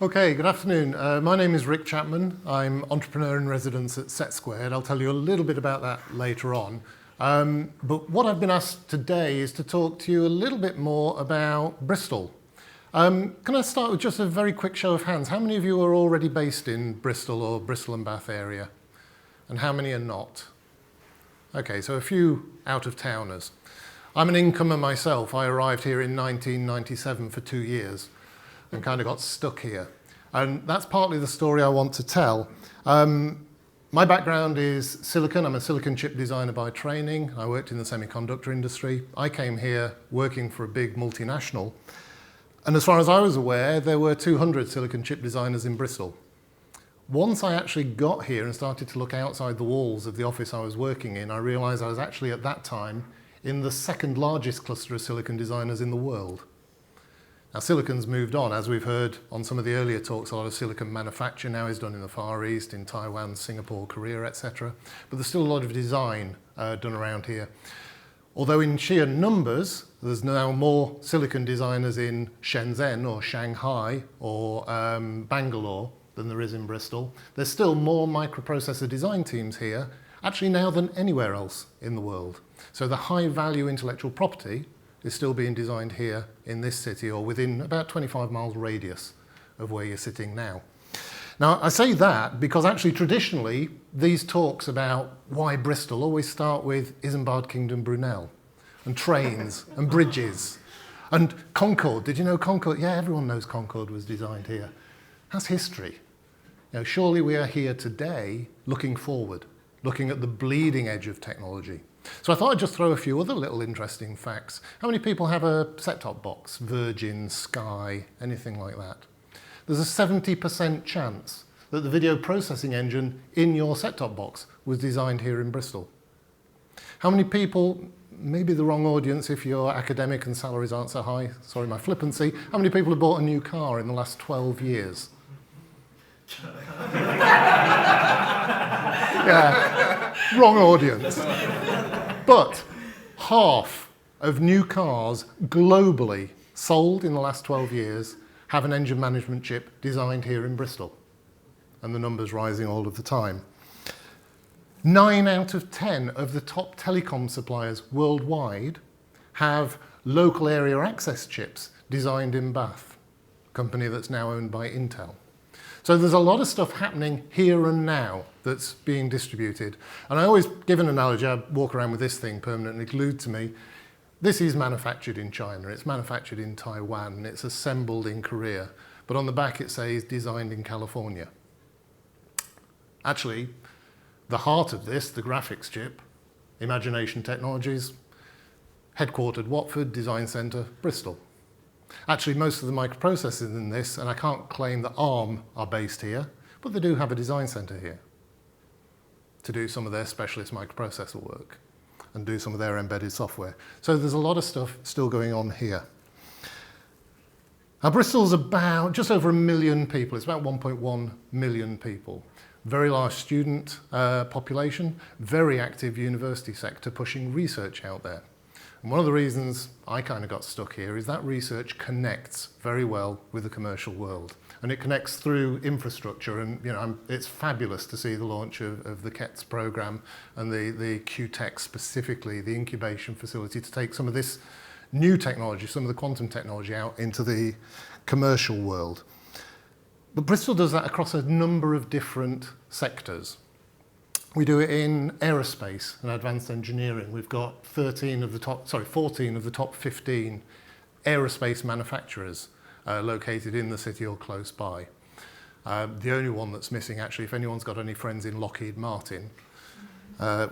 Okay, good afternoon. My name is Rick Chapman. I'm entrepreneur in residence at SETsquared. I'll tell you a little bit about that later on. But what I've been asked today is to talk to you a little bit more about Bristol. Can I start with just a very quick show of hands? How many of you are already based in Bristol or Bristol and Bath area? And how many are not? Okay, so a few out-of-towners. I'm an incomer myself. I arrived here in 1997 for 2 years and kind of got stuck here. And that's partly the story I want to tell. My background is silicon. I'm a silicon chip designer by training. I worked in the semiconductor industry. I came here working for a big multinational. And as far as I was aware, there were 200 silicon chip designers in Bristol. Once I actually got here and started to look outside the walls of the office I was working in, I realized I was actually at that time in the second largest cluster of silicon designers in the world. Now, silicon's moved on. As we've heard on some of the earlier talks, a lot of silicon manufacture now is done in the Far East, in Taiwan, Singapore, Korea, etc. But there's still a lot of design done around here. Although in sheer numbers, there's now more silicon designers in Shenzhen or Shanghai or Bangalore than there is in Bristol. There's still more microprocessor design teams here, actually now than anywhere else in the world. So the high value intellectual property is still being designed here in this city or within about 25 miles radius of where you're sitting now. Now, I say that because actually traditionally these talks about why Bristol always start with Isambard Kingdom Brunel and trains and bridges and Concorde. Did you know Concorde? Yeah, everyone knows Concorde was designed here. That's history. You know, surely we are here today looking forward, looking at the bleeding edge of technology. So I thought I'd just throw a few other little interesting facts. How many people have a set-top box? Virgin, Sky, anything like that? There's a 70% chance that the video processing engine in your set-top box was designed here in Bristol. How many people, maybe the wrong audience if you're academic and salaries aren't so high, sorry my flippancy, how many people have bought a new car in the last 12 years? Yeah, wrong audience. But half of new cars globally sold in the last 12 years have an engine management chip designed here in Bristol. And the number's rising all of the time. 9 out of 10 of the top telecom suppliers worldwide have local area access chips designed in Bath, a company that's now owned by Intel. So there's a lot of stuff happening here and now that's being distributed. And I always give an analogy. I walk around with this thing permanently glued to me. This is manufactured in China, it's manufactured in Taiwan, it's assembled in Korea. But on the back it says designed in California. Actually, the heart of this, the graphics chip, Imagination Technologies, headquartered Watford, Design Centre, Bristol. Actually, most of the microprocessors in this, and I can't claim that ARM are based here, but they do have a design centre here to do some of their specialist microprocessor work and do some of their embedded software. So there's a lot of stuff still going on here. Now, Bristol's about just over 1 million people. It's about 1.1 million people. Very large student population, very active university sector pushing research out there. And one of the reasons I kind of got stuck here is that research connects very well with the commercial world. And it connects through infrastructure. And you know, it's fabulous to see the launch of the KETS program and the QTech specifically, the incubation facility to take some of this new technology, some of the quantum technology out into the commercial world. But Bristol does that across a number of different sectors. We do it in aerospace and advanced engineering. We've got 14 of the top 15 aerospace manufacturers located in the city or close by. The only one that's missing, actually, if anyone's got any friends in Lockheed Martin,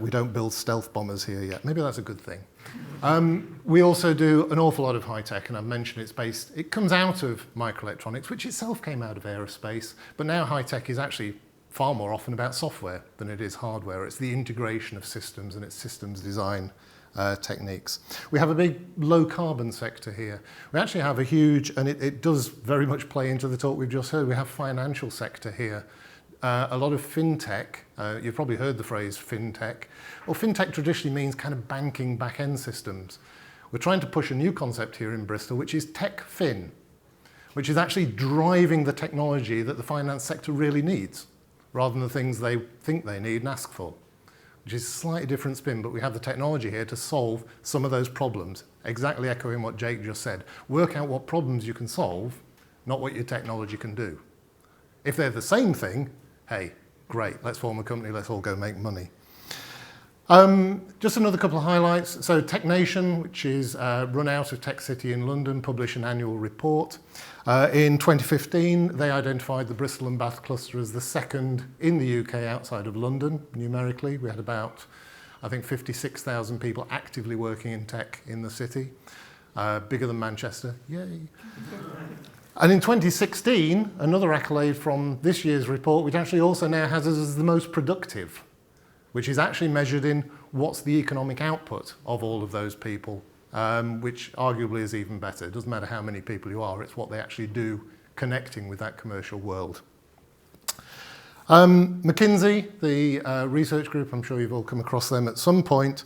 we don't build stealth bombers here yet. Maybe that's a good thing. We also do an awful lot of high tech, and I've mentioned it comes out of microelectronics, which itself came out of aerospace, but now high tech is actually far more often about software than it is hardware. It's the integration of systems and its systems design techniques. We have a big low carbon sector here. We actually have a huge, and it does very much play into the talk we've just heard, we have financial sector here. A lot of fintech, you've probably heard the phrase fintech. Well, fintech traditionally means kind of banking back-end systems. We're trying to push a new concept here in Bristol, which is tech fin. which is actually driving the technology that the finance sector really needs, rather than the things they think they need and ask for, which is a slightly different spin, but we have the technology here to solve some of those problems, exactly echoing what Jake just said. Work out what problems you can solve, not what your technology can do. If they're the same thing, hey, great, let's form a company, let's all go make money. Just another couple of highlights. So TechNation, which is run out of Tech City in London, published an annual report. In 2015, they identified the Bristol and Bath cluster as the second in the UK outside of London, numerically. We had about, I think, 56,000 people actively working in tech in the city. Bigger than Manchester, yay. And in 2016, another accolade from this year's report, which actually also now has us as the most productive, which is actually measured in what's the economic output of all of those people, which arguably is even better. It doesn't matter how many people you are, it's what they actually do connecting with that commercial world. McKinsey, the research group, I'm sure you've all come across them at some point,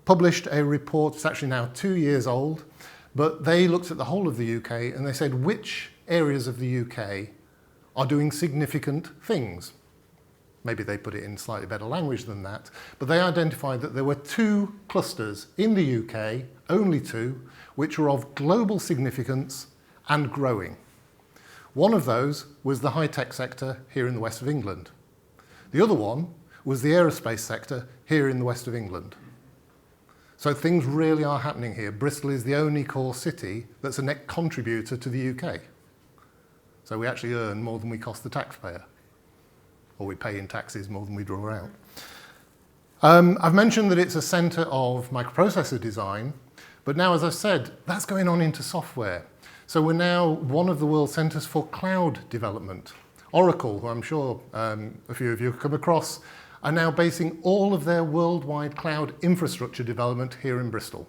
published a report, it's actually now 2 years old, but they looked at the whole of the UK and they said which areas of the UK are doing significant things. Maybe they put it in slightly better language than that, but they identified that there were 2 clusters in the UK, only 2, which were of global significance and growing. One of those was the high-tech sector here in the west of England. The other one was the aerospace sector here in the west of England. So things really are happening here. Bristol is the only core city that's a net contributor to the UK. So we actually earn more than we cost the taxpayer. Or we pay in taxes more than we draw out. I've mentioned that it's a centre of microprocessor design, but now, as I've said, that's going on into software. So we're now one of the world centres for cloud development. Oracle, who I'm sure a few of you have come across, are now basing all of their worldwide cloud infrastructure development here in Bristol.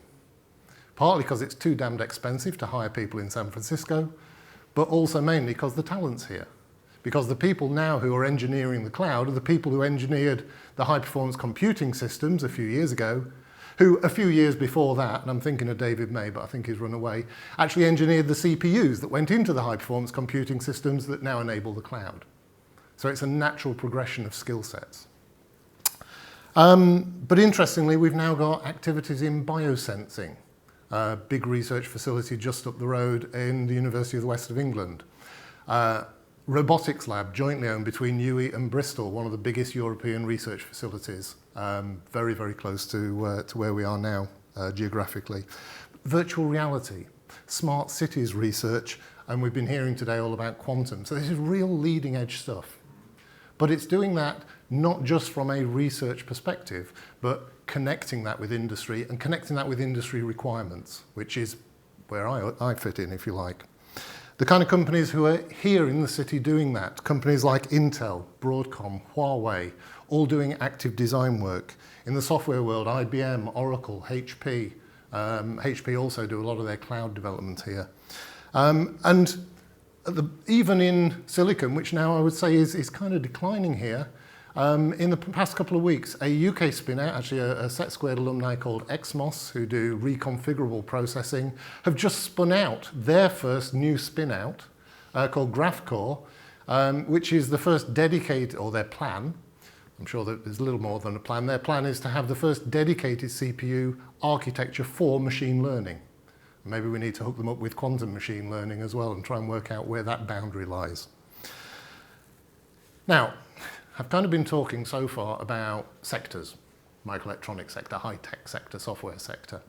Partly because it's too damned expensive to hire people in San Francisco, but also mainly because the talent's here. Because the people now who are engineering the cloud are the people who engineered the high-performance computing systems a few years ago, who a few years before that, and I'm thinking of David May, but I think he's run away, actually engineered the CPUs that went into the high-performance computing systems that now enable the cloud. So it's a natural progression of skill sets. But interestingly, we've now got activities in biosensing, a big research facility just up the road in the University of the West of England. Robotics lab, jointly owned between UWE and Bristol, one of the biggest European research facilities, very, very close to where we are now geographically. Virtual reality, smart cities research, and we've been hearing today all about quantum. So this is real leading edge stuff. But it's doing that not just from a research perspective, but connecting that with industry and connecting that with industry requirements, which is where I fit in, if you like. The kind of companies who are here in the city doing that, companies like Intel, Broadcom, Huawei, all doing active design work. In the software world, IBM, Oracle, HP. HP also do a lot of their cloud development here. Even in Silicon, which now I would say is kind of declining here, in the past couple of weeks, a UK spin-out, actually a SETsquared alumni called XMOS, who do reconfigurable processing, have just spun out their first new spin-out called GraphCore, which is the first dedicated, or their plan, I'm sure that there's a little more than a plan, their plan is to have the first dedicated CPU architecture for machine learning. Maybe we need to hook them up with quantum machine learning as well and try and work out where that boundary lies. Now, I've kind of been talking so far about sectors, microelectronics sector, high-tech sector, software sector.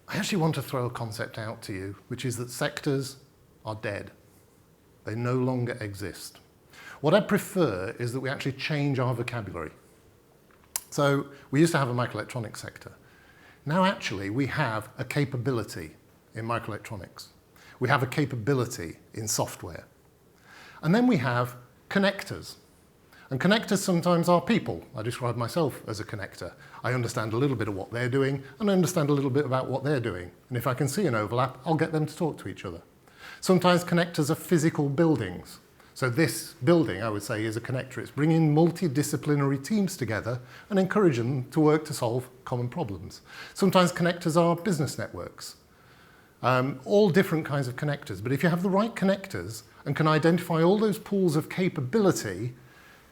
I actually want to throw a concept out to you, which is that sectors are dead. They no longer exist. What I prefer is that we actually change our vocabulary. So we used to have a microelectronics sector. Now actually we have a capability in microelectronics. We have a capability in software. And then we have connectors. And connectors sometimes are people. I describe myself as a connector. I understand a little bit of what they're doing, and I understand a little bit about what they're doing. And if I can see an overlap, I'll get them to talk to each other. Sometimes connectors are physical buildings. So this building, I would say, is a connector. It's bringing multidisciplinary teams together and encouraging them to work to solve common problems. Sometimes connectors are business networks. all different kinds of connectors. But if you have the right connectors and can identify all those pools of capability,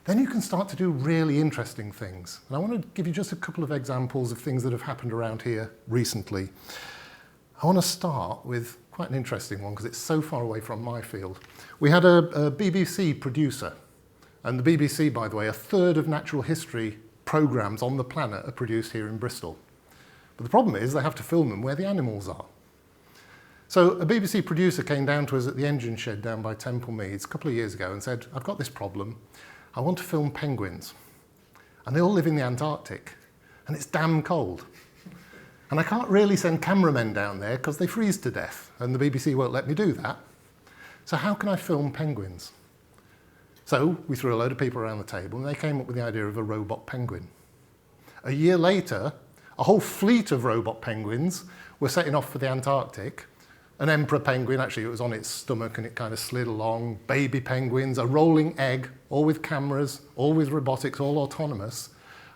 then you can start to do really interesting things. And I want to give you just a couple of examples of things that have happened around here recently. I want to start with quite an interesting one because it's so far away from my field. We had a BBC producer, and the BBC, by the way, a third of natural history programmes on the planet are produced here in Bristol. But the problem is they have to film them where the animals are. So a BBC producer came down to us at the engine shed down by Temple Meads a couple of years ago and said, I've got this problem. I want to film penguins. And they all live in the Antarctic, and it's damn cold. And I can't really send cameramen down there because they freeze to death, and the BBC won't let me do that. So how can I film penguins? So we threw a load of people around the table, and they came up with the idea of a robot penguin. A year later, a whole fleet of robot penguins were setting off for the Antarctic. An emperor penguin, actually it was on its stomach and it kind of slid along, baby penguins, a rolling egg, all with cameras, all with robotics, all autonomous.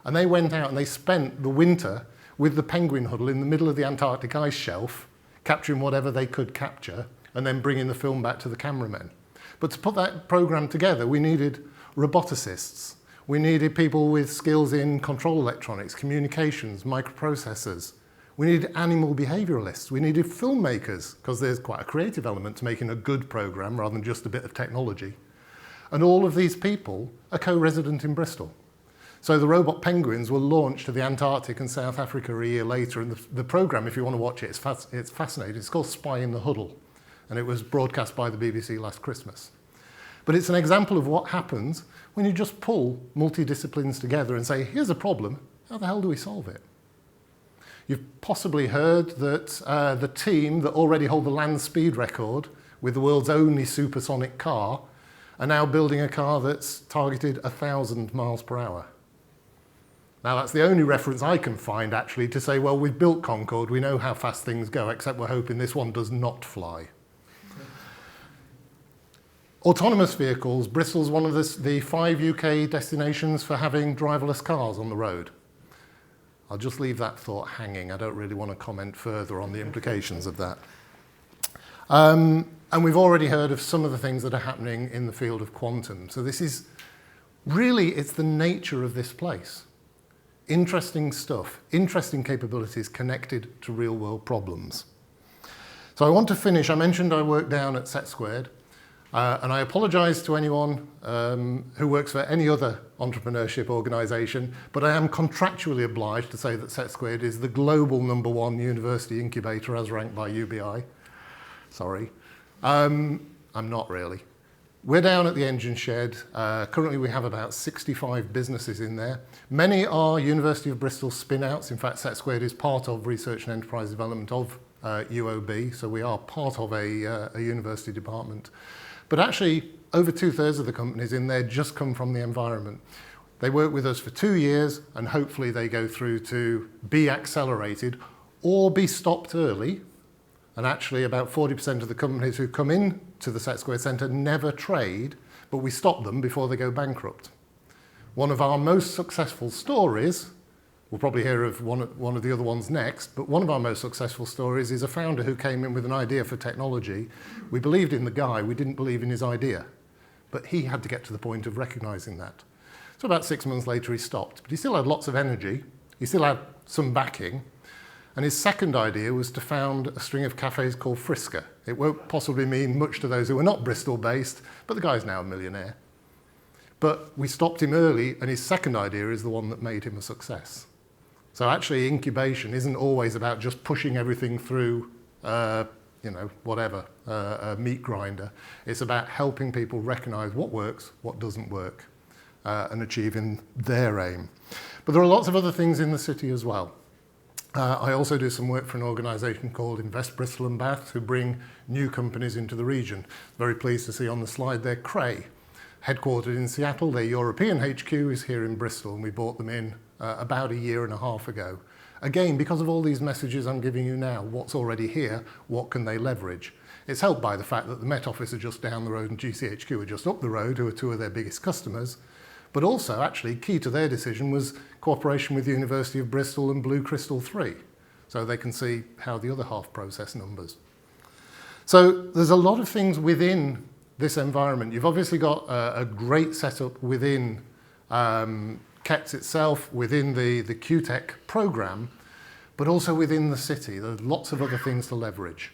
And they went out and they spent the winter with the penguin huddle in the middle of the Antarctic ice shelf, capturing whatever they could capture, and then bringing the film back to the cameramen. But to put that program together, we needed roboticists. We needed people with skills in control electronics, communications, microprocessors. We needed animal behaviouralists. We needed filmmakers, because there's quite a creative element to making a good program rather than just a bit of technology. And all of these people are co-resident in Bristol. So the robot penguins were launched to the Antarctic and South Africa a year later. And the program, if you want to watch it, it's fascinating. It's called Spy in the Huddle. And it was broadcast by the BBC last Christmas. But it's an example of what happens when you just pull multidisciplines together and say, here's a problem, how the hell do we solve it? You've possibly heard that the team that already hold the land speed record with the world's only supersonic car are now building a car that's targeted 1,000 miles per hour. Now that's the only reference I can find actually to say, well, we've built Concorde, we know how fast things go, except we're hoping this one does not fly. Autonomous vehicles, Bristol's one of the 5 UK destinations for having driverless cars on the road. I'll just leave that thought hanging. I don't really want to comment further on the implications of that. And we've already heard of some of the things that are happening in the field of quantum. So this is really, it's the nature of this place. Interesting stuff, interesting capabilities connected to real world problems. So I want to finish, I mentioned I work down at SETsquared. And I apologise to anyone who works for any other entrepreneurship organisation, but I am contractually obliged to say that SETsquared is the global #1 university incubator as ranked by UBI. Sorry. I'm not really. We're down at the engine shed. Currently we have about 65 businesses in there. Many are University of Bristol spin-outs. In fact, SETsquared is part of Research and Enterprise Development of UOB, so we are part of a university department. But actually, over 2/3 of the companies in there just come from the environment. They work with us for 2 years, and hopefully they go through to be accelerated or be stopped early. And actually, about 40% of the companies who come in to the SETsquared Centre never trade, but we stop them before they go bankrupt. One of our most successful stories, we'll probably hear of one of the other ones next, but one of our most successful stories is a founder who came in with an idea for technology. We believed in the guy, we didn't believe in his idea, but he had to get to the point of recognising that. So about 6 months later he stopped, but he still had lots of energy, he still had some backing, and his second idea was to found a string of cafes called Frisker. It won't possibly mean much to those who are not Bristol based, but the guy's now a millionaire. But we stopped him early, and his second idea is the one that made him a success. So actually incubation isn't always about just pushing everything through, a meat grinder. It's about helping people recognise what works, what doesn't work, and achieving their aim. But there are lots of other things in the city as well. I also do some work for an organisation called Invest Bristol and Bath, who bring new companies into the region. Very pleased to see on the slide there Cray, headquartered in Seattle. Their European HQ is here in Bristol, and we brought them in about 1.5 years ago. Again, because of all these messages I'm giving you now, what's already here, what can they leverage? It's helped by the fact that the Met Office are just down the road and GCHQ are just up the road, who are 2 of their biggest customers. But also, actually, key to their decision was cooperation with the University of Bristol and Blue Crystal 3, so they can see how the other half process numbers. So there's a lot of things within this environment. You've obviously got a great setup within KETS itself, within the QTech program, but also within the city. There's lots of other things to leverage.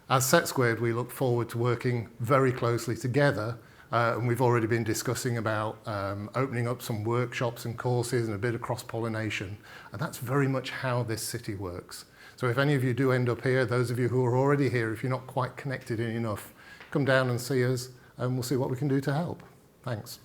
As SETsquared, we look forward to working very closely together, and we've already been discussing about opening up some workshops and courses and a bit of cross-pollination, and that's very much how this city works. So if any of you do end up here, those of you who are already here, if you're not quite connected in enough, come down and see us, and we'll see what we can do to help. Thanks.